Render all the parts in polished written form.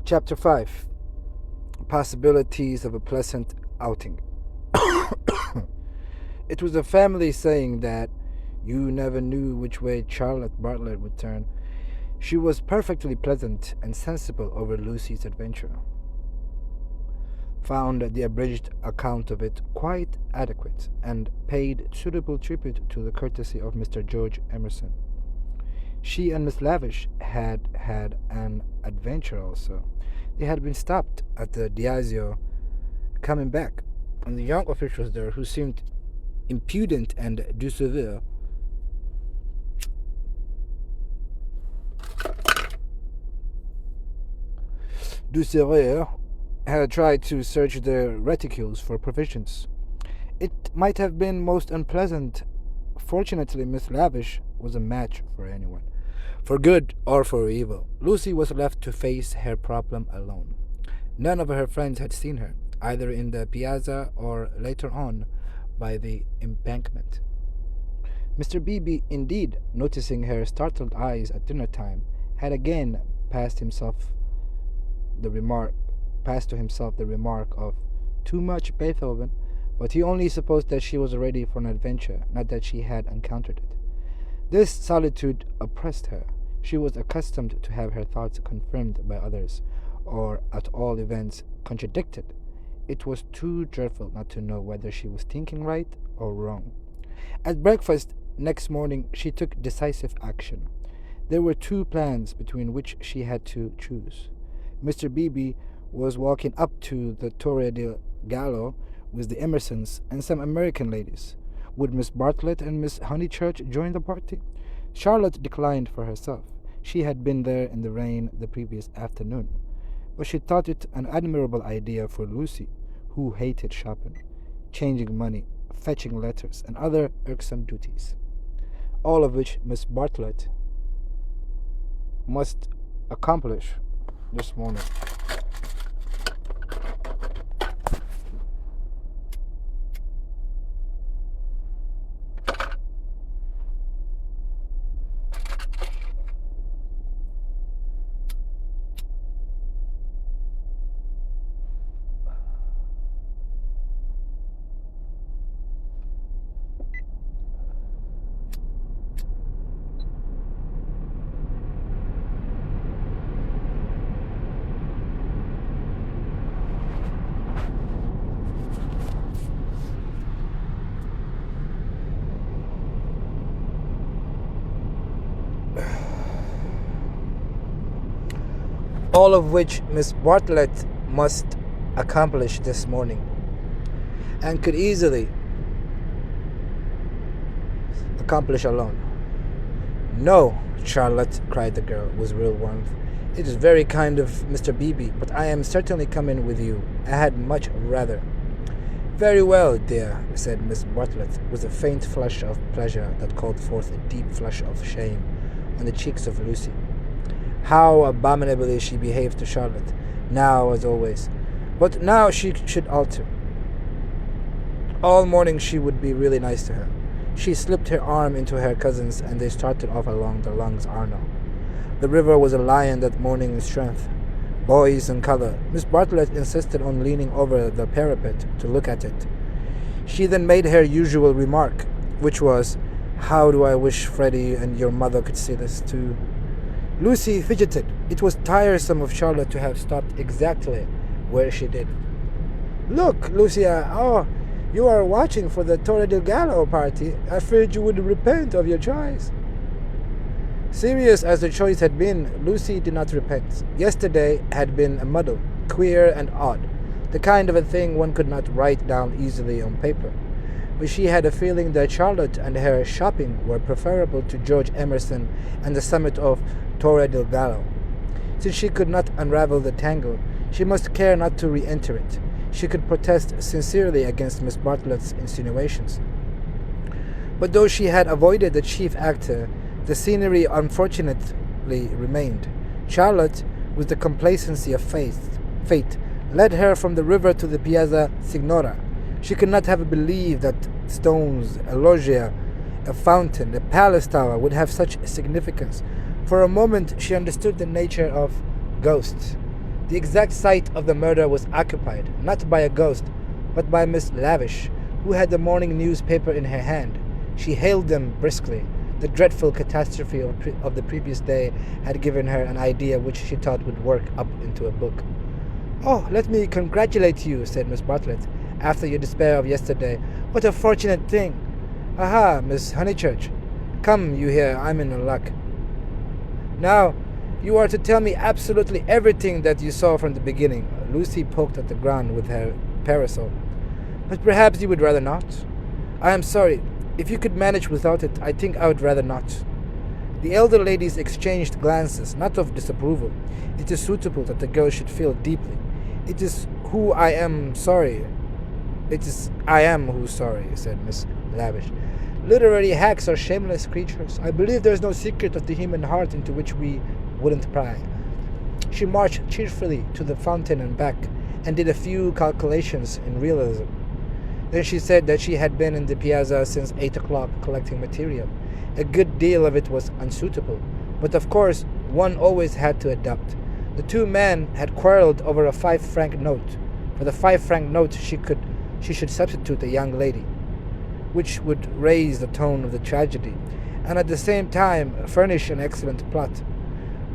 Chapter 5. Possibilities of a pleasant outing. It was a family saying that you never knew which way Charlotte Bartlett would turn. She was perfectly pleasant and sensible over Lucy's adventure. Found the abridged account of it quite adequate, and paid suitable tribute to the courtesy of Mr. George Emerson. She and Miss Lavish had had an adventure also. They had been stopped at the Diazio coming back, and the young officials there, who seemed impudent and doucereux, had tried to search their reticules for provisions. It might have been most unpleasant. Fortunately, Miss Lavish was a match for anyone. For good or for evil, Lucy was left to face her problem alone. None of her friends had seen her, either in the piazza or later on by the embankment. Mr. Beebe, indeed, noticing her startled eyes at dinner time, had again passed to himself the remark of too much Beethoven, but he only supposed that she was ready for an adventure, not that she had encountered it. This solitude oppressed her. She was accustomed to have her thoughts confirmed by others, or at all events contradicted. It was too dreadful not to know whether she was thinking right or wrong. At breakfast next morning she took decisive action. There were two plans between which she had to choose. Mr. Beebe was walking up to the Torre del Gallo with the Emersons and some American ladies. Would Miss Bartlett and Miss Honeychurch join the party? Charlotte declined for herself. She had been there in the rain the previous afternoon, but she thought it an admirable idea for Lucy, who hated shopping, changing money, fetching letters, and other irksome duties, all of which Miss Bartlett must accomplish this morning. All of which Miss Bartlett must accomplish this morning, and could easily accomplish alone. "No, Charlotte," cried the girl with real warmth. "It is very kind of Mr. Beebe, but I am certainly coming with you. I had much rather." "Very well, dear," said Miss Bartlett, with a faint flush of pleasure that called forth a deep flush of shame on the cheeks of Lucy. How abominably she behaved to Charlotte, now as always. But now she should alter. All morning she would be really nice to her. She slipped her arm into her cousin's, and they started off along the Lungs Arno. The river was a lion that morning in strength, boys in color. Miss Bartlett insisted on leaning over the parapet to look at it. She then made her usual remark, which was, "How do I wish Freddie and your mother could see this too." Lucy fidgeted. It was tiresome of Charlotte to have stopped exactly where she did. "Look, Lucia, you are watching for the Torre del Gallo party. I feared you would repent of your choice." Serious as the choice had been, Lucy did not repent. Yesterday had been a muddle, queer and odd, the kind of a thing one could not write down easily on paper. But she had a feeling that Charlotte and her shopping were preferable to George Emerson and the summit of Torre del Gallo. Since she could not unravel the tangle, she must care not to re-enter it. She could protest sincerely against Miss Bartlett's insinuations. But though she had avoided the chief actor, the scenery unfortunately remained. Charlotte, with the complacency of fate, led her from the river to the Piazza Signora. She could not have believed that stones, a loggia, a fountain, a palace tower would have such significance. For a moment she understood the nature of ghosts. The exact site of the murder was occupied, not by a ghost, but by Miss Lavish, who had the morning newspaper in her hand. She hailed them briskly. The dreadful catastrophe of the previous day had given her an idea which she thought would work up into a book. "Oh, let me congratulate you," said Miss Bartlett, "after your despair of yesterday. What a fortunate thing! Aha, Miss Honeychurch. Come, you here, I'm in luck. Now, you are to tell me absolutely everything that you saw from the beginning." Lucy poked at the ground with her parasol. "But perhaps you would rather not?" "I am sorry. If you could manage without it, I think I would rather not." The elder ladies exchanged glances, not of disapproval. It is suitable that the girl should feel deeply. "It is who I am sorry. It is I am who's sorry," said Miss Lavish. "Literary hacks are shameless creatures. I believe there is no secret of the human heart into which we wouldn't pry." She marched cheerfully to the fountain and back, and did a few calculations in realism. Then she said that she had been in the piazza since 8 o'clock collecting material. A good deal of it was unsuitable, but of course one always had to adapt. The two men had quarreled over a 5-franc note. For the 5-franc note she should substitute a young lady, which would raise the tone of the tragedy, and at the same time furnish an excellent plot.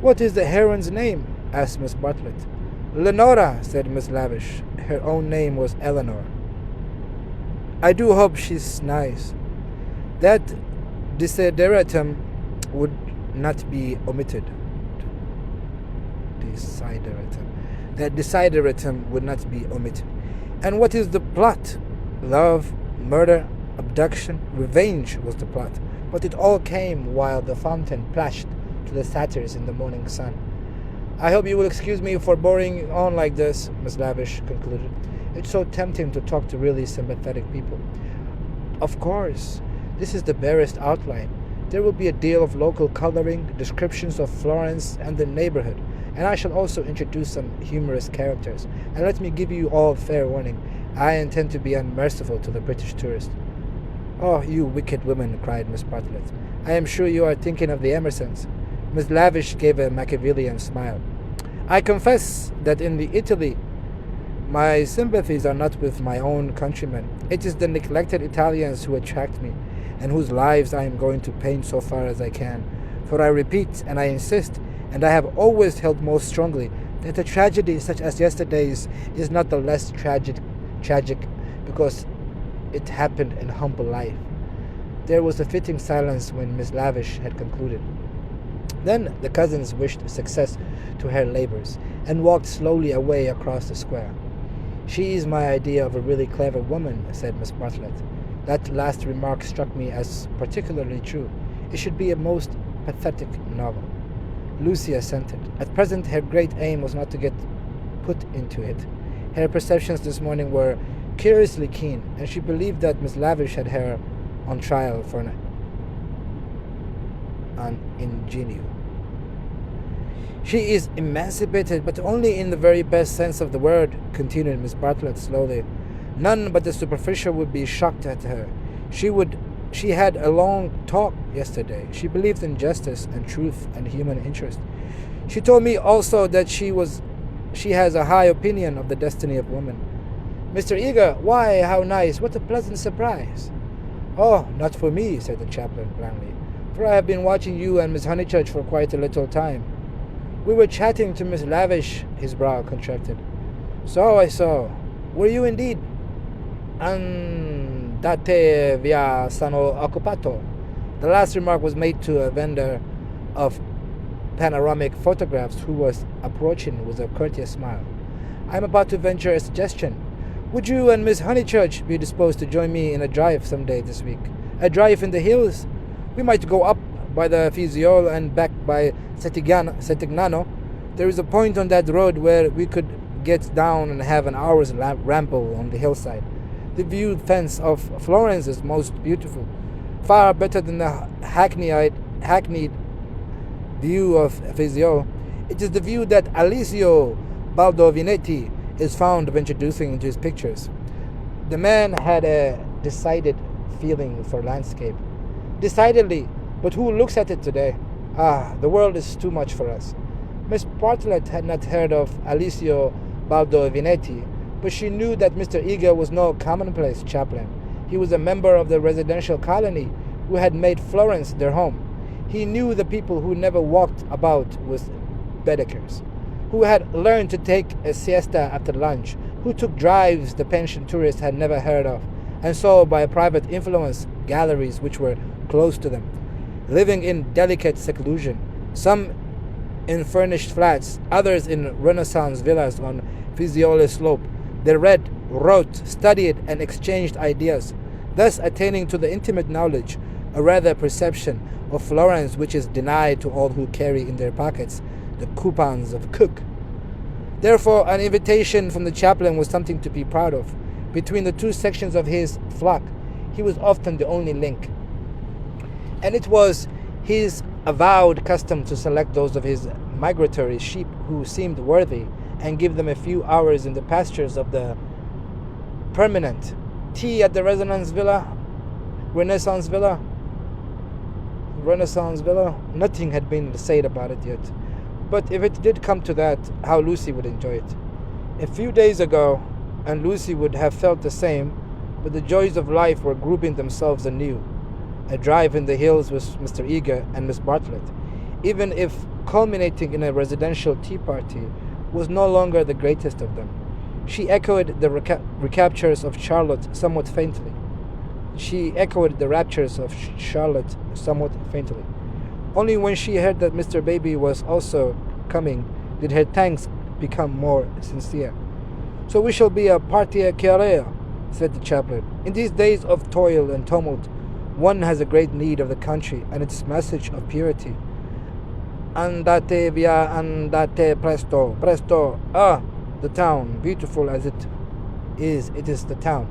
"What is the heroine's name?" asked Miss Bartlett. "Lenora," said Miss Lavish. Her own name was Eleanor. "I do hope she's nice." That desideratum would not be omitted. That desideratum would not be omitted. "And what is the plot?" "Love, murder, abduction, revenge was the plot. But it all came while the fountain plashed to the satyrs in the morning sun." "I hope you will excuse me for boring on like this," Miss Lavish concluded. "It's so tempting to talk to really sympathetic people." "Of course. This is the barest outline. There will be a deal of local coloring, descriptions of Florence and the neighborhood, and I shall also introduce some humorous characters. And let me give you all fair warning. I intend to be unmerciful to the British tourist." "Oh, you wicked woman," cried Miss Bartlett. "I am sure you are thinking of the Emersons." Miss Lavish gave a Machiavellian smile. "I confess that in the Italy my sympathies are not with my own countrymen. It is the neglected Italians who attract me, and whose lives I am going to paint so far as I can. For I repeat, and I insist, and I have always held most strongly, that a tragedy such as yesterday's is not the less tragic because it happened in humble life." There was a fitting silence when Miss Lavish had concluded. Then the cousins wished success to her labors, and walked slowly away across the square. "She is my idea of a really clever woman," said Miss Bartlett. That last remark struck me as particularly true. It should be a most pathetic novel. Lucy assented. At present her great aim was not to get put into it. Her perceptions this morning were curiously keen, and she believed that Miss Lavish had her on trial for an ingenue. "She is emancipated, but only in the very best sense of the word," continued Miss Bartlett slowly. "None but the superficial would be shocked at her. She had a long talk yesterday. She believed in justice and truth and human interest. She told me also that she has a high opinion of the destiny of woman." "Mr. Eager, why, how nice! What a pleasant surprise!" "Oh, not for me," said the chaplain blandly, "for I have been watching you and Miss Honeychurch for quite a little time." "We were chatting to Miss Lavish," his brow contracted. "So I saw. Were you indeed?" "Andate via sono occupato." The last remark was made to a vendor of panoramic photographs who was approaching with a courteous smile. "I am about to venture a suggestion. Would you and Miss Honeychurch be disposed to join me in a drive some day this week? A drive in the hills? We might go up by the Fiesole and back by Settignano. There is a point on that road where we could get down and have an hour's ramble on the hillside. The view thence of Florence is most beautiful, far better than the hackneyed view of Fiesole. It is the view that Alessio Baldovinetti is fond of introducing into his pictures." The man had a decided feeling for landscape. "Decidedly, but who looks at it today? Ah, the world is too much for us. Miss Bartlett had not heard of Alessio Baldovinetti, but she knew that Mr. Eager was no commonplace chaplain. He was a member of the residential colony who had made Florence their home. He knew the people who never walked about with Baedekers, who had learned to take a siesta after lunch, who took drives the pension tourists had never heard of, and saw by private influence galleries which were close to them, living in delicate seclusion, some in furnished flats, others in Renaissance villas on Fiesole Slope. They read, wrote, studied, and exchanged ideas, thus attaining to the intimate knowledge, a rather perception, of Florence which is denied to all who carry in their pockets the coupons of Cook. Therefore, an invitation from the chaplain was something to be proud of. Between the two sections of his flock, he was often the only link. And it was his avowed custom to select those of his migratory sheep who seemed worthy and give them a few hours in the pastures of the permanent. Tea at the Renaissance Villa. Nothing had been said about it yet. But if it did come to that, how Lucy would enjoy it. A few days ago, and Lucy would have felt the same, but the joys of life were grouping themselves anew. A drive in the hills with Mr. Eager and Miss Bartlett, even if culminating in a residential tea party, was no longer the greatest of them. She echoed the recaptures of Charlotte somewhat faintly. Only when she heard that Mr. Baby was also coming did her thanks become more sincere. "So we shall be a partia chiarea," said the chaplain. "In these days of toil and tumult, one has a great need of the country and its message of purity. Andate via, andate presto, presto. Ah, the town, beautiful as it is the town."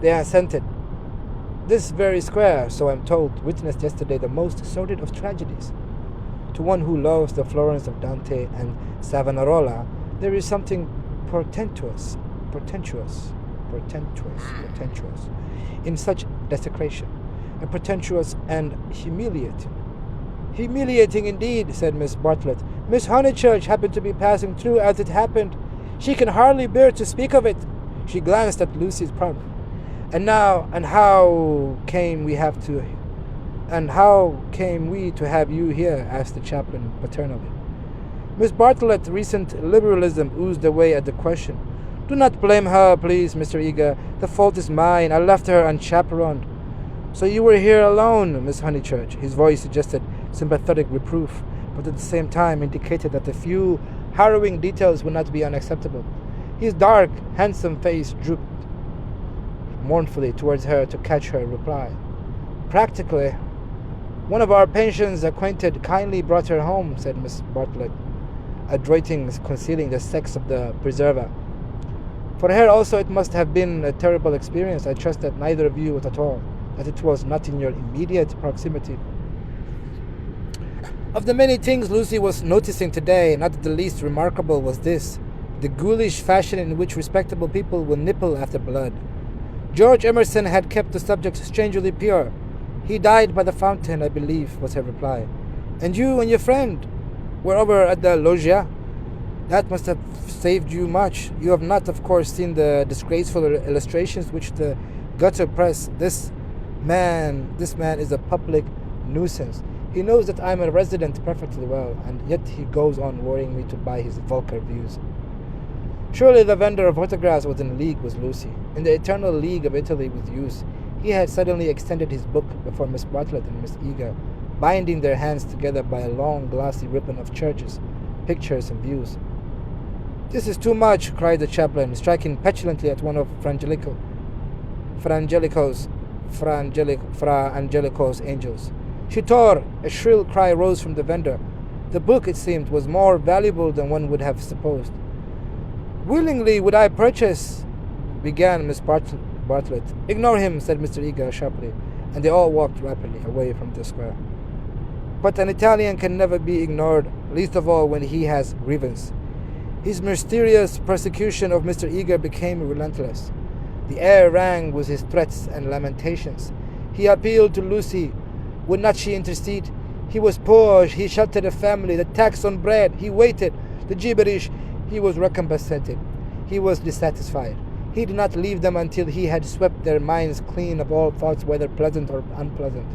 They assented. This very square, so I'm told, witnessed yesterday the most sordid of tragedies. To one who loves the Florence of Dante and Savonarola, there is something portentous in such desecration, and portentous and humiliating. "Humiliating indeed," said Miss Bartlett. "Miss Honeychurch happened to be passing through as it happened. She can hardly bear to speak of it." She glanced at Lucy's pump. And how came we to have you here?" asked the chaplain paternally. Miss Bartlett's recent liberalism oozed away at the question. "Do not blame her, please, Mr. Eager. The fault is mine. I left her unchaperoned." "So you were here alone, Miss Honeychurch?" His voice suggested sympathetic reproof, but at the same time indicated that a few harrowing details would not be unacceptable. His dark, handsome face drooped mournfully towards her to catch her reply. "Practically. One of our pension's acquainted kindly brought her home," said Miss Bartlett, adroitly concealing the sex of the preserver. "For her also it must have been a terrible experience. I trust that neither of you at all, that it was not in your immediate proximity." Of the many things Lucy was noticing today, not the least remarkable was this: the ghoulish fashion in which respectable people will nipple after blood. George Emerson had kept the subject strangely pure. "He died by the fountain, I believe," was her reply. "And you and your friend were over at the loggia? That must have saved you much. You have not, of course, seen the disgraceful illustrations which the gutter press. This man is a public nuisance. He knows that I'm a resident perfectly well, and yet he goes on worrying me to buy his vulgar views." Surely the vendor of photographs was in league with Lucy, in the eternal league of Italy with use. He had suddenly extended his book before Miss Bartlett and Miss Eager, binding their hands together by a long glossy ribbon of churches, pictures, and views. "This is too much," cried the chaplain, striking petulantly at one of Fra Angelico's angels. She tore. A shrill cry rose from the vendor. The book, it seemed, was more valuable than one would have supposed. "Willingly would I purchase," began Miss Bartlett. "Ignore him," said Mr. Eager sharply, and they all walked rapidly away from the square. But an Italian can never be ignored, least of all when he has grievance. His mysterious persecution of Mr. Eager became relentless. The air rang with his threats and lamentations. He appealed to Lucy. Would not she intercede? He was poor, he sheltered a family, the tax on bread, he waited, the gibberish, he was recompensated. He was dissatisfied. He did not leave them until he had swept their minds clean of all thoughts, whether pleasant or unpleasant.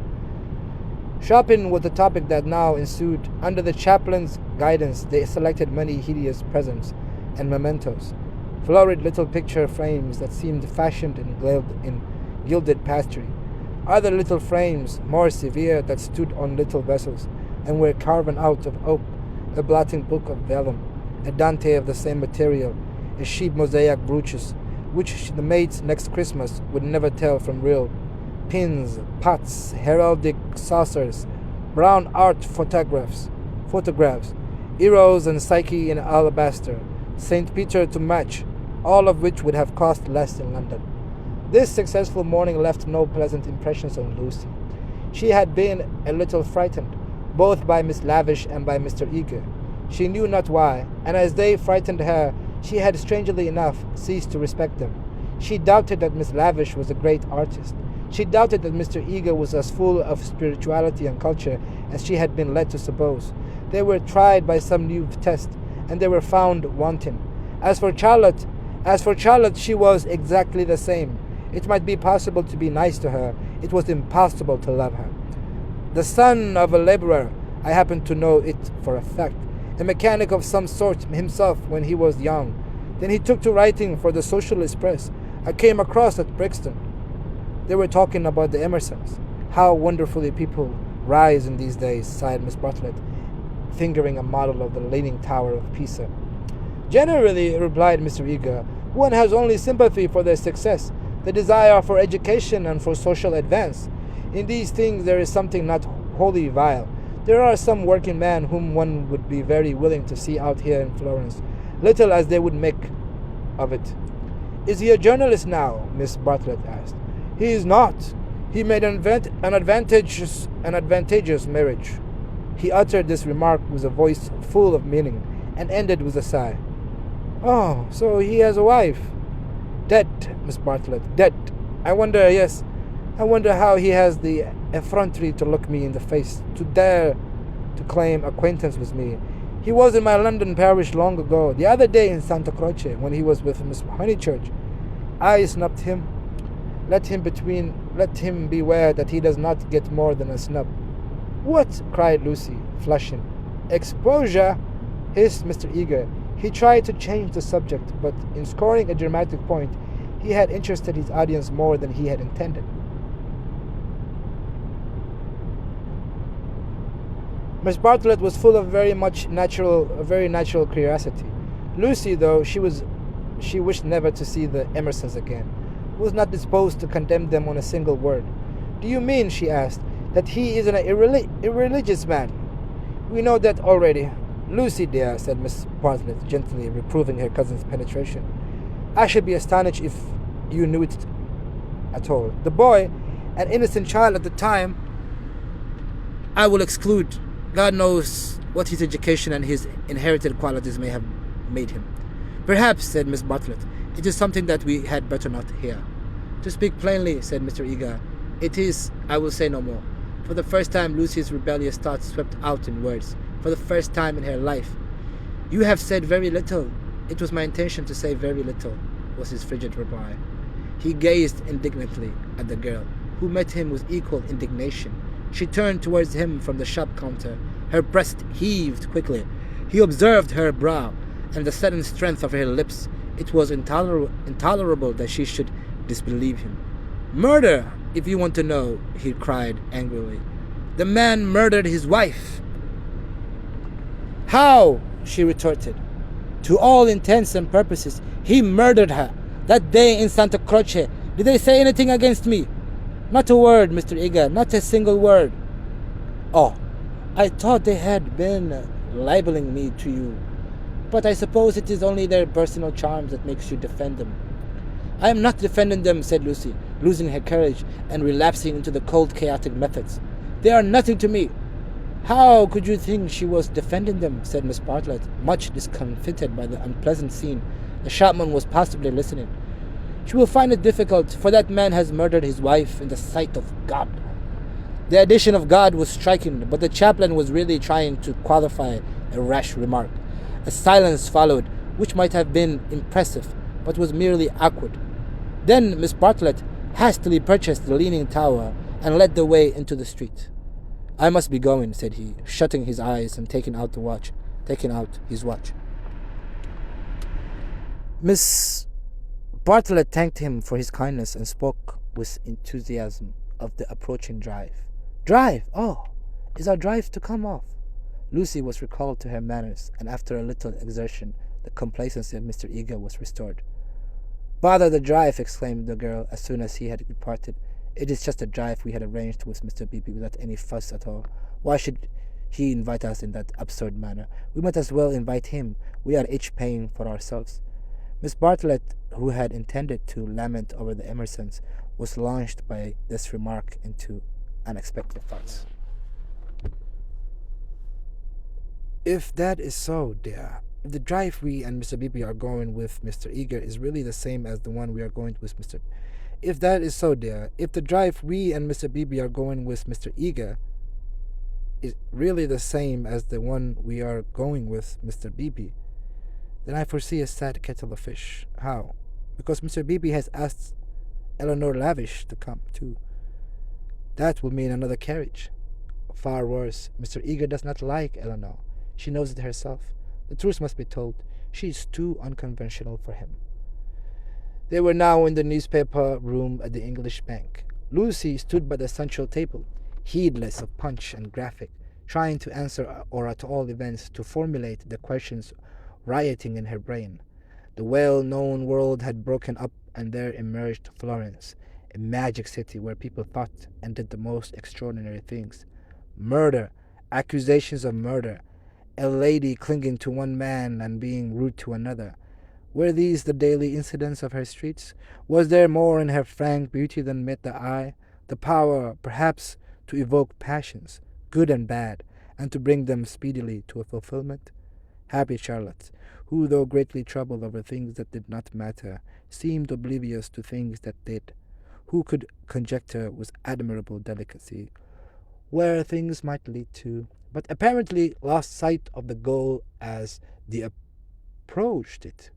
Shopping was the topic that now ensued. Under the chaplain's guidance, they selected many hideous presents and mementos, florid little picture frames that seemed fashioned in gilded pastry, other little frames, more severe, that stood on little vessels, and were carven out of oak, a blotting book of vellum, a Dante of the same material, a sheep mosaic brooches, which the maids next Christmas would never tell from real, pins, pots, heraldic saucers, brown art photographs, Eros and Psyche in alabaster, St. Peter to match, all of which would have cost less in London. This successful morning left no pleasant impressions on Lucy. She had been a little frightened, both by Miss Lavish and by Mr. Eager. She knew not why, and as they frightened her, she had strangely enough ceased to respect them. She doubted that Miss Lavish was a great artist. She doubted that Mr. Eager was as full of spirituality and culture as she had been led to suppose. They were tried by some new test, and they were found wanting. As for Charlotte, she was exactly the same. It might be possible to be nice to her. It was impossible to love her. The son of a laborer, I happen to know it for a fact, a mechanic of some sort himself when he was young. Then he took to writing for the Socialist press. I came across at Brixton. They were talking about the Emersons. How wonderfully people rise in these days, sighed Miss Bartlett, fingering a model of the Leaning Tower of Pisa. Generally, replied Mr. Eager, one has only sympathy for their success, the desire for education and for social advance. In these things there is something not wholly vile. There are some working men whom one would be very willing to see out here in Florence, little as they would make of it. Is he a journalist now? Miss Bartlett asked. He is not. He made an advantageous marriage. He uttered this remark with a voice full of meaning, and ended with a sigh. Oh, so he has a wife. Dead, Miss Bartlett, dead. I wonder how he has the effrontery to look me in the face, to dare to claim acquaintance with me. He was in my London parish long ago, the other day in Santa Croce, when he was with Miss Honeychurch. I snubbed him. Let him beware that he does not get more than a snub. What? Cried Lucy, flushing. Exposure? Hissed Mr. Eager. He tried to change the subject, but in scoring a dramatic point, he had interested his audience more than he had intended. Miss Bartlett was full of a very natural curiosity. Lucy, though she wished never to see the Emersons again, was not disposed to condemn them on a single word. Do you mean, she asked, that he is an irreligious man? We know that already. Lucy, dear, said Miss Bartlett, gently reproving her cousin's penetration. I should be astonished if you knew it at all. The boy, an innocent child at the time, I will exclude. God knows what his education and his inherited qualities may have made him. Perhaps, said Miss Bartlett, it is something that we had better not hear. To speak plainly, said Mr. Eager, it is, I will say no more. For the first time, Lucy's rebellious thoughts swept out in words. For the first time in her life. You have said very little. It was my intention to say very little, was his frigid reply. He gazed indignantly at the girl, who met him with equal indignation. She turned towards him from the shop counter. Her breast heaved quickly. He observed her brow, and the sudden strength of her lips. It was intolerable that she should disbelieve him. Murder, if you want to know, he cried angrily. The man murdered his wife. How? She retorted. To all intents and purposes, he murdered her. That day in Santa Croce, did they say anything against me? Not a word, Mr. Eager, not a single word. Oh, I thought they had been libeling me to you. But I suppose it is only their personal charms that makes you defend them. I am not defending them, said Lucy, losing her courage and relapsing into the cold, chaotic methods. They are nothing to me. How could you think she was defending them? Said Miss Bartlett, much discomfited by the unpleasant scene. The shopman was possibly listening. She will find it difficult, for that man has murdered his wife in the sight of God. The addition of God was striking, but the chaplain was really trying to qualify a rash remark. A silence followed, which might have been impressive, but was merely awkward. Then Miss Bartlett hastily purchased the leaning tower and led the way into the street. I must be going, said he, shutting his eyes and taking out his watch. Miss Bartlett thanked him for his kindness and spoke with enthusiasm of the approaching drive. Drive? Oh, is our drive to come off? Lucy was recalled to her manners, and after a little exertion, the complacency of Mr. Eager was restored. Bother the drive, exclaimed the girl as soon as he had departed. It is just a drive we had arranged with Mr. Beebe without any fuss at all. Why should he invite us in that absurd manner? We might as well invite him. We are each paying for ourselves. Miss Bartlett, who had intended to lament over the Emersons, was launched by this remark into unexpected thoughts. If that is so, dear, if the drive we and Mr. Beebe are going with Mr. Eager is really the same as the one we are going with Mr. If that is so, dear, if the drive we and Mr. Beebe are going with Mr. Eager is really the same as the one we are going with Mr. Beebe, then I foresee a sad kettle of fish. How? Because Mr. Beebe has asked Eleanor Lavish to come, too. That will mean another carriage. Far worse, Mr. Eager does not like Eleanor. She knows it herself. The truth must be told. She is too unconventional for him. They were now in the newspaper room at the English Bank. Lucy stood by the central table, heedless of Punch and Graphic, trying to answer, or at all events to formulate the questions rioting in her brain. The well-known world had broken up, and there emerged Florence, a magic city where people thought and did the most extraordinary things. Murder, accusations of murder, a lady clinging to one man and being rude to another. Were these the daily incidents of her streets? Was there more in her frank beauty than met the eye? The power, perhaps, to evoke passions, good and bad, and to bring them speedily to a fulfillment? Happy Charlotte, who, though greatly troubled over things that did not matter, seemed oblivious to things that did, who could conjecture with admirable delicacy where things might lead to, but apparently lost sight of the goal as she approached it.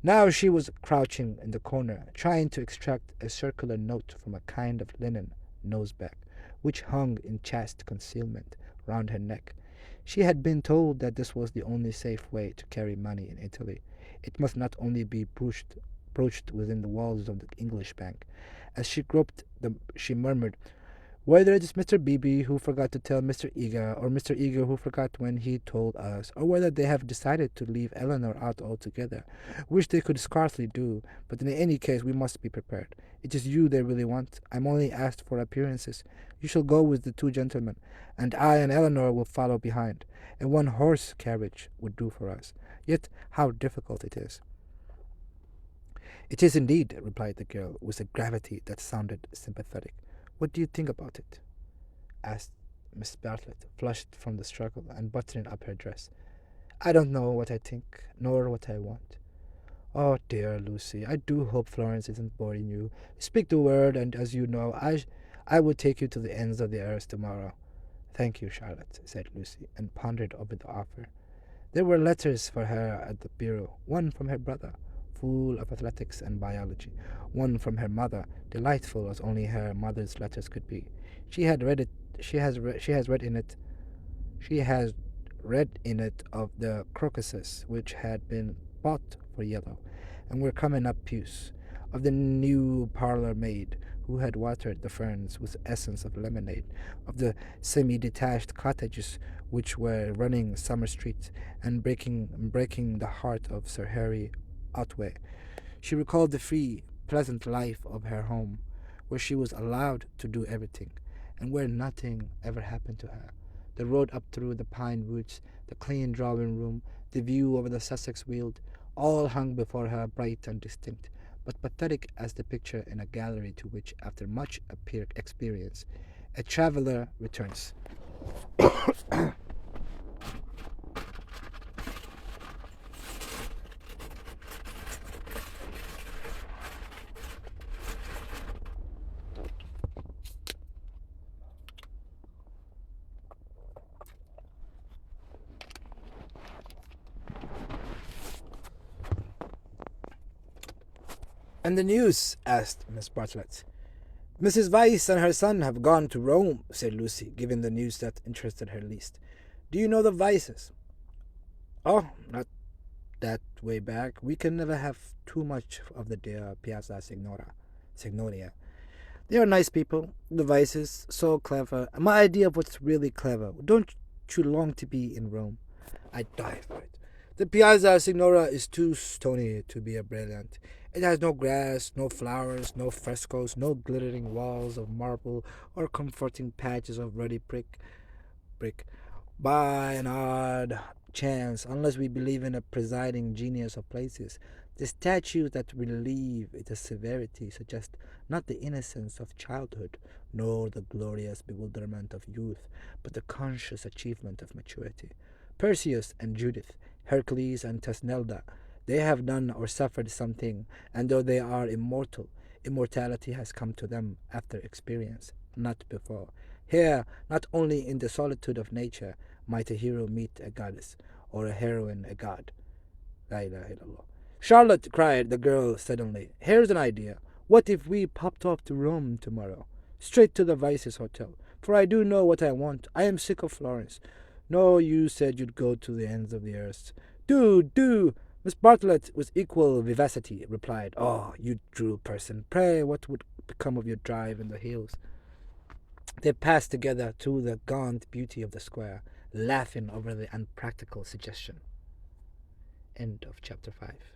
Now she was crouching in the corner, trying to extract a circular note from a kind of linen nosebag, which hung in chaste concealment round her neck. She had been told that this was the only safe way to carry money in Italy. It must not only be broached within the walls of the English Bank. As she groped, she murmured, "Whether it is Mr. Beebe who forgot to tell Mr. Eager, or Mr. Eager who forgot when he told us, or whether they have decided to leave Eleanor out altogether, which they could scarcely do, but in any case we must be prepared. It is you they really want. I'm only asked for appearances. You shall go with the two gentlemen, and I and Eleanor will follow behind. A one-horse carriage would do for us. Yet how difficult it is." "It is indeed," replied the girl, with a gravity that sounded sympathetic. "What do you think about it?" asked Miss Bartlett, flushed from the struggle and buttoning up her dress. "I don't know what I think, nor what I want." "Oh, dear Lucy, I do hope Florence isn't boring you. Speak the word, and as you know, I will take you to the ends of the earth tomorrow." "Thank you, Charlotte," said Lucy, and pondered over the offer. There were letters for her at the bureau, one from her brother, full of athletics and biology, one from her mother, delightful as only her mother's letters could be. She has read in it of the crocuses which had been bought for yellow, and were coming up puce, of the new parlour maid who had watered the ferns with essence of lemonade, of the semi-detached cottages which were running summer streets and breaking the heart of Sir Harry Otway. She recalled the free, pleasant life of her home, where she was allowed to do everything, and where nothing ever happened to her. The road up through the pine woods, the clean drawing room, the view over the Sussex Weald, all hung before her bright and distinct, but pathetic as the picture in a gallery to which, after much experience, a traveller returns. And the news? Asked Miss Bartlett. Mrs. Weiss and her son have gone to Rome, said Lucy, giving the news that interested her least. Do you know the Weisses? Oh, not that way back. We can never have too much of the dear Piazza Signoria. They are nice people, the Weisses, so clever. My idea of what's really clever. Don't you long to be in Rome? I die for it. The Piazza Signora is too stony to be a brilliant. It has no grass, no flowers, no frescoes, no glittering walls of marble or comforting patches of ruddy brick. By an odd chance, unless we believe in a presiding genius of places, the statues that relieve its severity suggest not the innocence of childhood, nor the glorious bewilderment of youth, but the conscious achievement of maturity. Perseus and Judith, Hercules and Thesnelda, they have done or suffered something, and though they are immortal, immortality has come to them after experience, not before. Here, not only in the solitude of nature, might a hero meet a goddess, or a heroine a god. La ilaha illallah. Charlotte, cried the girl suddenly, here's an idea. What if we popped off to Rome tomorrow? Straight to the Vice's hotel. For I do know what I want. I am sick of Florence. No, you said you'd go to the ends of the earth. Do. Miss Bartlett, with equal vivacity, replied, Oh, you droll person, pray what would become of your drive in the hills? They passed together through the gaunt beauty of the square, laughing over the unpractical suggestion. End of chapter 5.